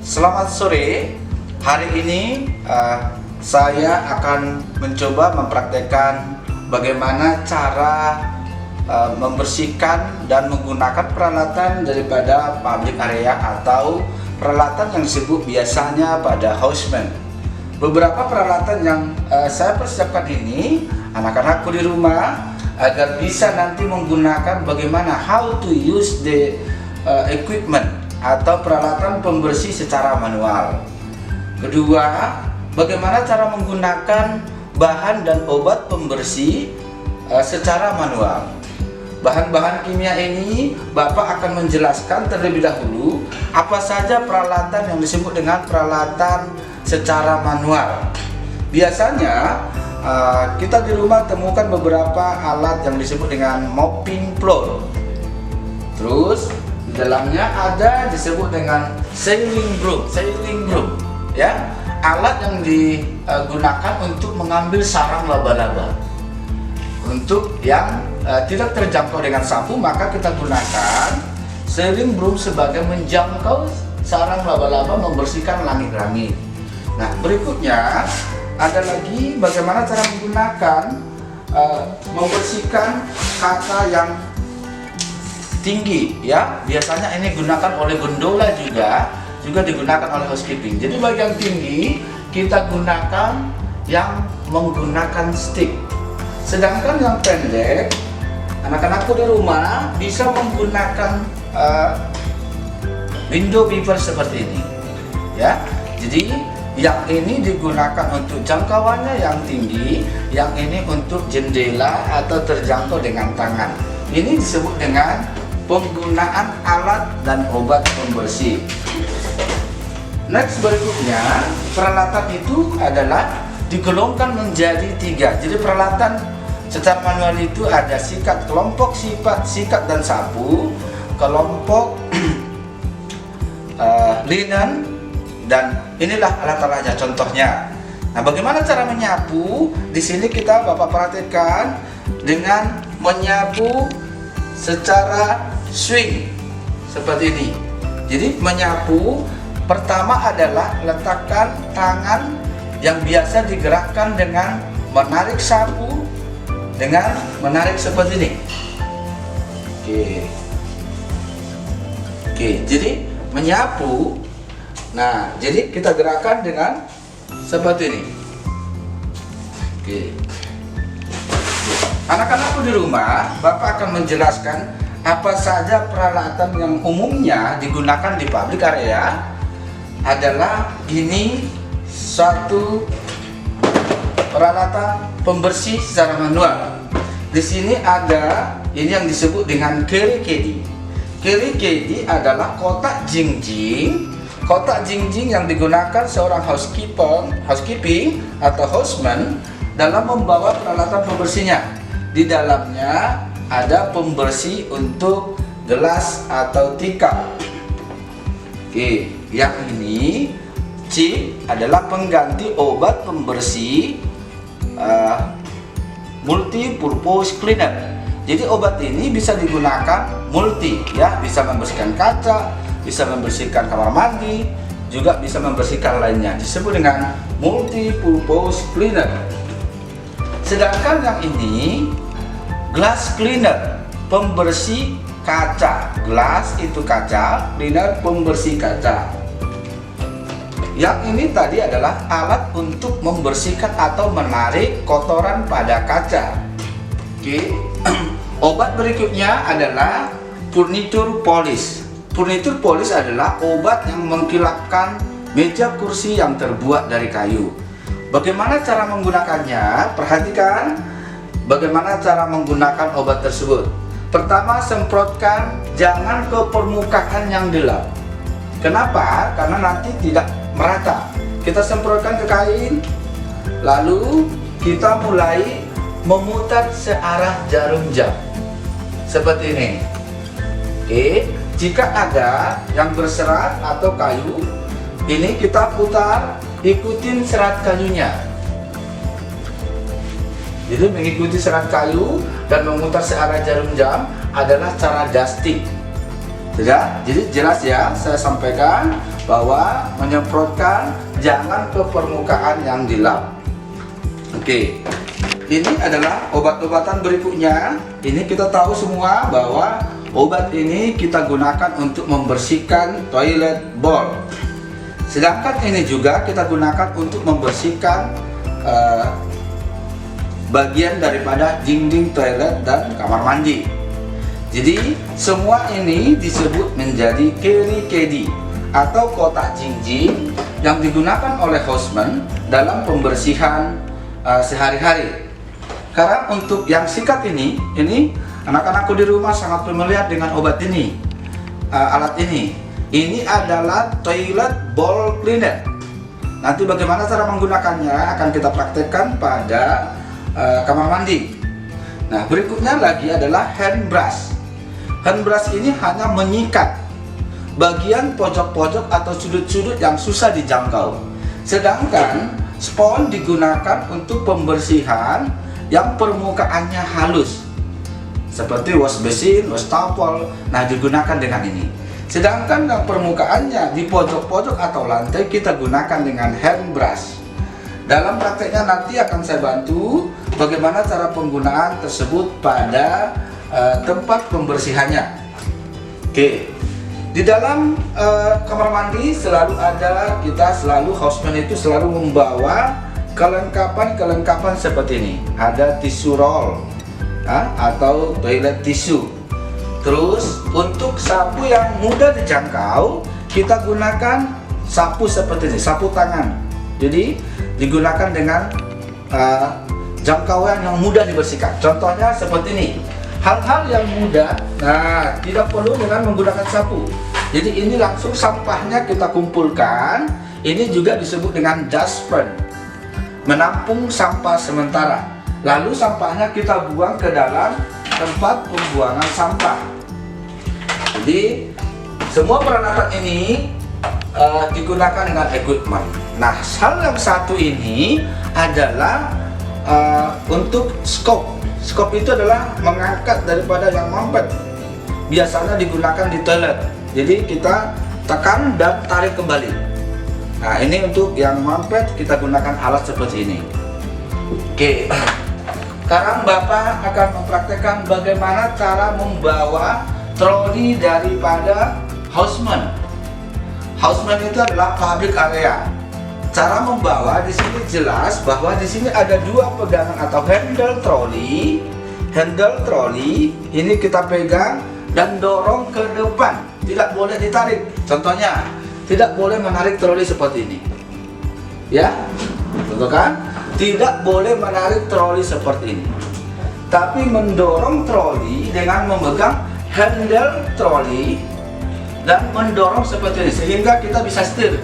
Selamat sore. Hari ini saya akan mencoba mempraktekkan bagaimana cara membersihkan dan menggunakan peralatan daripada public area atau peralatan yang disebut biasanya pada houseman. Beberapa peralatan yang saya persiapkan ini anak-anakku di rumah agar bisa nanti menggunakan bagaimana how to use the equipment atau peralatan pembersih secara manual. Kedua, bagaimana cara menggunakan bahan dan obat pembersih secara manual. Bahan-bahan kimia ini Bapak akan menjelaskan terlebih dahulu apa saja peralatan yang disebut dengan peralatan secara manual. Biasanya kita di rumah temukan beberapa alat yang disebut dengan mopping floor. Terus di dalamnya ada disebut dengan sailing broom, ya, alat yang digunakan untuk mengambil sarang laba-laba. Untuk yang tidak terjangkau dengan sapu, maka kita gunakan sailing broom sebagai menjangkau sarang laba-laba, membersihkan langit-langit. Nah, berikutnya ada lagi bagaimana cara menggunakan membersihkan kaca yang tinggi, ya. Biasanya ini digunakan oleh gondola juga digunakan oleh housekeeping. Jadi bagian tinggi kita gunakan yang menggunakan stick. Sedangkan yang pendek, anak-anakku di rumah bisa menggunakan window beaver seperti ini, ya. Jadi yang ini digunakan untuk jangkauannya yang tinggi, yang ini untuk jendela atau terjangkau dengan tangan. Ini disebut dengan penggunaan alat dan obat pembersih. Next, berikutnya peralatan itu adalah digolongkan menjadi 3. Jadi peralatan secara manual itu ada sikat, kelompok sikat dan sapu, kelompok linen, dan inilah alat-alatnya contohnya. Nah, bagaimana cara menyapu? Di sini Bapak perhatikan dengan menyapu secara swing seperti ini. Jadi menyapu pertama adalah letakkan tangan yang biasa digerakkan dengan menarik sapu, dengan menarik seperti ini. Oke, jadi menyapu. Nah, jadi kita gerakan dengan seperti ini. Oke. Anak-anakku di rumah, Bapak akan menjelaskan apa saja peralatan yang umumnya digunakan di public area. Adalah ini satu peralatan pembersih secara manual. Di sini ada ini yang disebut dengan carry caddy. Carry caddy adalah kotak jingjing. Kotak jingjing yang digunakan seorang housekeeping atau houseman dalam membawa peralatan pembersihnya. Di dalamnya ada pembersih untuk gelas atau tikar. Oke, yang ini C adalah pengganti obat pembersih multi purpose cleaner. Jadi obat ini bisa digunakan multi, ya, bisa membersihkan kaca, bisa membersihkan kamar mandi, juga bisa membersihkan lainnya. Disebut dengan multi purpose cleaner. Sedangkan yang ini glass cleaner, pembersih kaca. Glass itu kaca, cleaner pembersih kaca. Yang ini tadi adalah alat untuk membersihkan atau menarik kotoran pada kaca. Oke. Obat berikutnya adalah furniture polish. Furniture polish adalah obat yang mengkilapkan meja kursi yang terbuat dari kayu. Bagaimana cara menggunakannya? Perhatikan bagaimana cara menggunakan obat tersebut. Pertama, semprotkan, jangan ke permukaan yang gelap. Kenapa? Karena nanti tidak merata. Kita semprotkan ke kain, lalu kita mulai memutar searah jarum jam seperti ini. Oke, jika ada yang berserat atau kayu, ini kita putar, ikutin serat kayunya. Jadi mengikuti serat kayu dan memutar searah jarum jam adalah cara dusting. Sudah? Jadi jelas ya, saya sampaikan bahwa menyemprotkan jangan ke permukaan yang gelap. Oke. Ini adalah obat-obatan berikutnya. Ini kita tahu semua bahwa obat ini kita gunakan untuk membersihkan toilet bowl. Sedangkan ini juga kita gunakan untuk membersihkan bagian daripada dinding toilet dan kamar mandi. Jadi semua ini disebut menjadi carry caddy atau kotak jinjing yang digunakan oleh houseman dalam pembersihan sehari-hari. Karena untuk yang sikat ini anak-anakku di rumah sangat familiar dengan obat ini, alat ini. Ini adalah toilet bowl cleaner. Nanti bagaimana cara menggunakannya akan kita praktekkan pada kamar mandi. Nah, berikutnya lagi adalah hand brush. Hand brush ini hanya menyikat bagian pojok-pojok atau sudut-sudut yang susah dijangkau. Sedangkan spons digunakan untuk pembersihan yang permukaannya halus, seperti wash basin, wastafel. Nah, digunakan dengan ini. Sedangkan yang permukaannya di pojok-pojok atau lantai kita gunakan dengan hand brush. Dalam prakteknya nanti akan saya bantu bagaimana cara penggunaan tersebut pada tempat pembersihannya. Oke. Di dalam kamar mandi kita selalu houseman itu selalu membawa kelengkapan seperti ini. Ada tisu roll atau toilet tisu. Terus untuk sapu yang mudah dijangkau, kita gunakan sapu seperti ini, sapu tangan. Jadi digunakan dengan jangkauan yang mudah dibersihkan. Contohnya seperti ini. Hal-hal yang mudah, nah tidak perlu dengan menggunakan sapu. Jadi ini langsung sampahnya kita kumpulkan. Ini juga disebut dengan dustpan, menampung sampah sementara. Lalu sampahnya kita buang ke dalam tempat pembuangan sampah. Jadi semua peralatan ini digunakan dengan equipment. Nah, hal yang satu ini adalah untuk scope. Scope itu adalah mengangkat daripada yang mampet. Biasanya digunakan di toilet. Jadi kita tekan dan tarik kembali. Nah, ini untuk yang mampet kita gunakan alat seperti ini. Oke. Sekarang Bapak akan mempraktekkan bagaimana cara membawa troli daripada houseman. Houseman itu adalah public area. Cara membawa di sini jelas bahwa di sini ada dua pegangan atau handle troli. Handle troli ini kita pegang dan dorong ke depan, tidak boleh ditarik. Contohnya, tidak boleh menarik troli seperti ini. Ya, contoh kan? Tidak boleh menarik troli seperti ini. Tapi mendorong troli dengan memegang handle troli dan mendorong seperti ini sehingga kita bisa setir.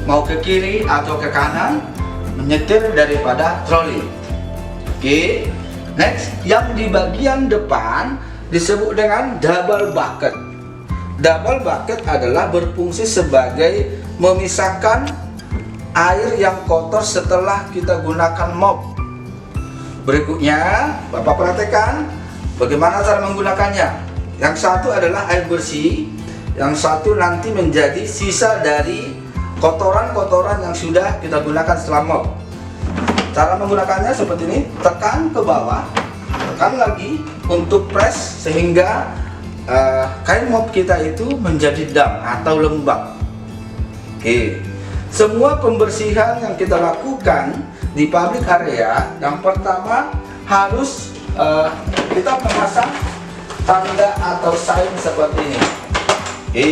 Mau ke kiri atau ke kanan, menyetir daripada troli. Oke. Next, yang di bagian depan disebut dengan double bucket. Double bucket adalah berfungsi sebagai memisahkan air yang kotor setelah kita gunakan mop. Berikutnya, Bapak perhatikan bagaimana cara menggunakannya. Yang satu adalah air bersih, yang satu nanti menjadi sisa dari kotoran-kotoran yang sudah kita gunakan setelah mop. Cara menggunakannya seperti ini, tekan ke bawah, tekan lagi untuk press sehingga kain mop kita itu menjadi dam atau lembab. Oke. Semua pembersihan yang kita lakukan di public area, yang pertama harus kita memasang tanda atau sign seperti ini. Oke.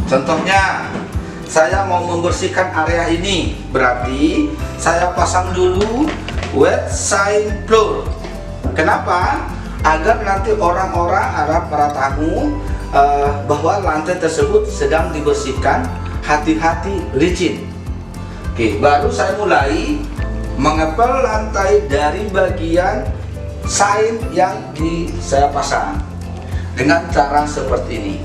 Contohnya, saya mau membersihkan area ini, berarti saya pasang dulu wet sign floor. Kenapa? Agar nanti orang-orang Arab, para tamu bahwa lantai tersebut sedang dibersihkan, hati-hati licin. Oke, baru saya mulai mengepel lantai dari bagian sign yang saya pasang dengan cara seperti ini.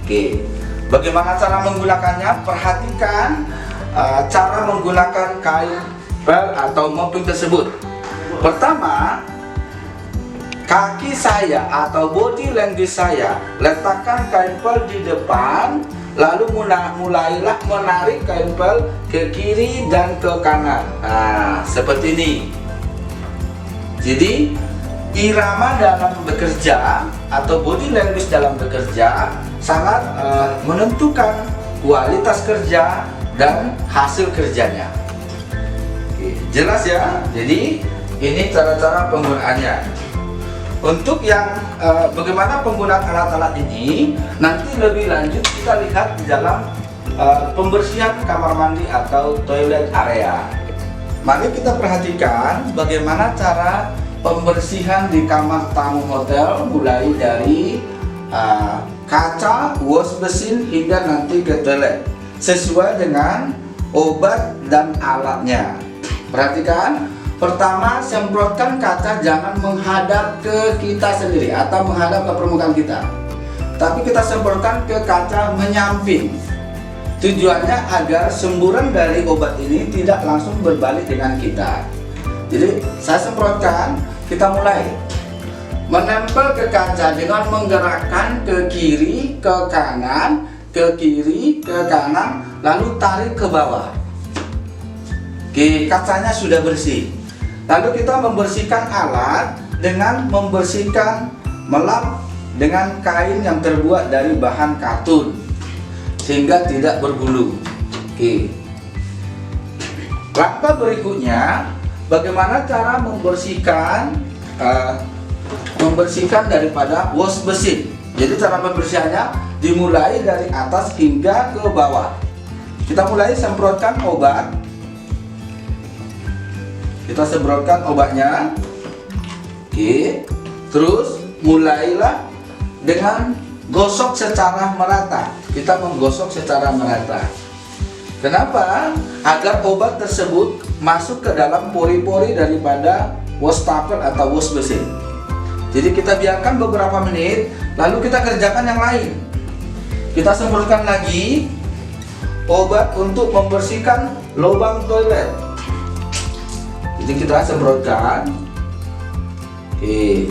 Oke. Bagaimana cara menggunakannya? Perhatikan cara menggunakan kain pel atau mopping tersebut. Pertama, kaki saya atau body language saya, letakkan kain pel di depan, lalu mulailah menarik kain pel ke kiri dan ke kanan. Nah, seperti ini. Jadi irama dalam bekerja atau body language dalam bekerja sangat menentukan kualitas kerja dan hasil kerjanya. Oke, jelas ya. Jadi ini cara-cara penggunaannya. Untuk yang bagaimana penggunaan alat-alat ini nanti lebih lanjut kita lihat di dalam pembersihan kamar mandi atau toilet area. Mari kita perhatikan bagaimana cara pembersihan di kamar tamu hotel, mulai dari kaca, wash basin hingga nanti ke toilet, sesuai dengan obat dan alatnya. Perhatikan. Pertama, semprotkan kaca jangan menghadap ke kita sendiri atau menghadap ke permukaan kita, tapi kita semprotkan ke kaca menyamping. Tujuannya agar semburan dari obat ini tidak langsung berbalik dengan kita. Jadi saya semprotkan, kita mulai menempel ke kaca dengan menggerakkan ke kiri, ke kanan, ke kiri, ke kanan, lalu tarik ke bawah. Oke, kacanya sudah bersih. Lalu kita membersihkan alat dengan membersihkan melap dengan kain yang terbuat dari bahan katun sehingga tidak berbulu. Oke. Langkah berikutnya, bagaimana cara membersihkan daripada wash basin. Jadi cara pembersihannya dimulai dari atas hingga ke bawah. Kita mulai semprotkan obat. Kita semprotkan obatnya. Oke. Terus mulailah dengan gosok secara merata. Kita menggosok secara merata. Kenapa? Agar obat tersebut masuk ke dalam pori-pori daripada wastafel atau wash basin. Jadi kita biarkan beberapa menit, lalu kita kerjakan yang lain. Kita semprotkan lagi obat untuk membersihkan lubang toilet. Jadi kita semprotkan. Oke.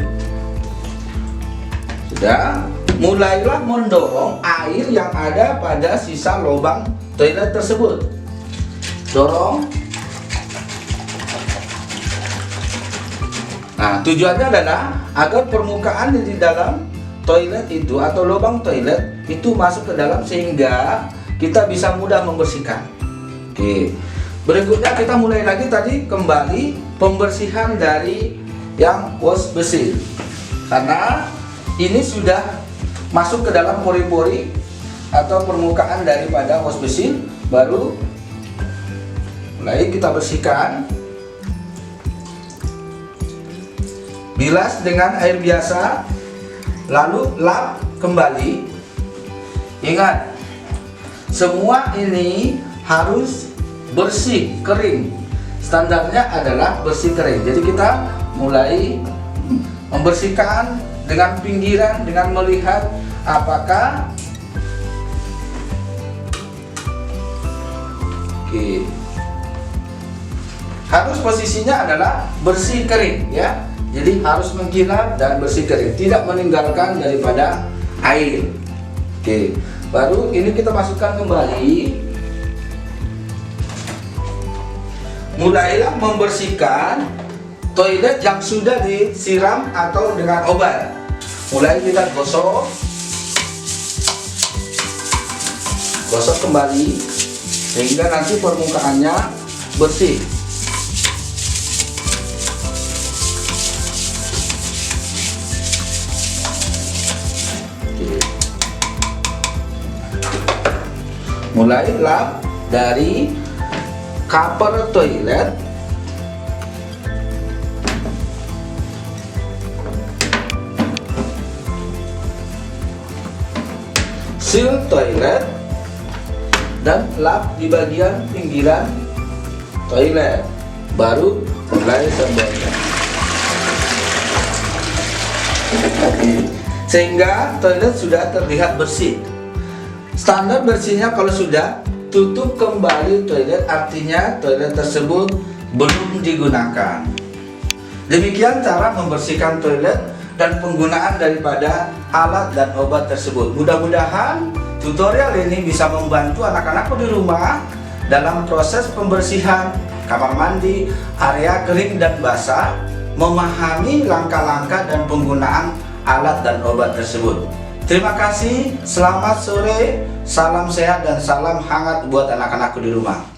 Sudah. Mulailah mendorong air yang ada pada sisa lubang toilet tersebut. Dorong. Nah, tujuannya adalah agar permukaan di dalam toilet itu atau lubang toilet itu masuk ke dalam sehingga kita bisa mudah membersihkan. Oke. Berikutnya kita mulai lagi tadi kembali pembersihan dari yang wash basin. Karena ini sudah masuk ke dalam pori-pori atau permukaan daripada wash basin, baru mulai kita bersihkan. Bilas dengan air biasa, lalu lap kembali. Ingat, semua ini harus bersih, kering. Standarnya adalah bersih kering. Jadi kita mulai membersihkan dengan pinggiran, dengan melihat apakah harus posisinya adalah bersih kering ya. Jadi harus mengkilat dan bersih kering, tidak meninggalkan daripada air. Oke, baru ini kita masukkan kembali. Mulailah membersihkan toilet yang sudah disiram atau dengan obat. Mulai kita gosok kembali sehingga nanti permukaannya bersih. Mulai lap dari cover toilet, seal toilet, dan lap di bagian pinggiran toilet. Baru mulai semprotkan sehingga toilet sudah terlihat bersih. Standar bersihnya kalau sudah tutup kembali toilet, artinya toilet tersebut belum digunakan. Demikian cara membersihkan toilet dan penggunaan daripada alat dan obat tersebut. Mudah-mudahan tutorial ini bisa membantu anak-anakku di rumah dalam proses pembersihan kamar mandi, area kering dan basah, memahami langkah-langkah dan penggunaan alat dan obat tersebut. Terima kasih, selamat sore, salam sehat dan salam hangat buat anak-anakku di rumah.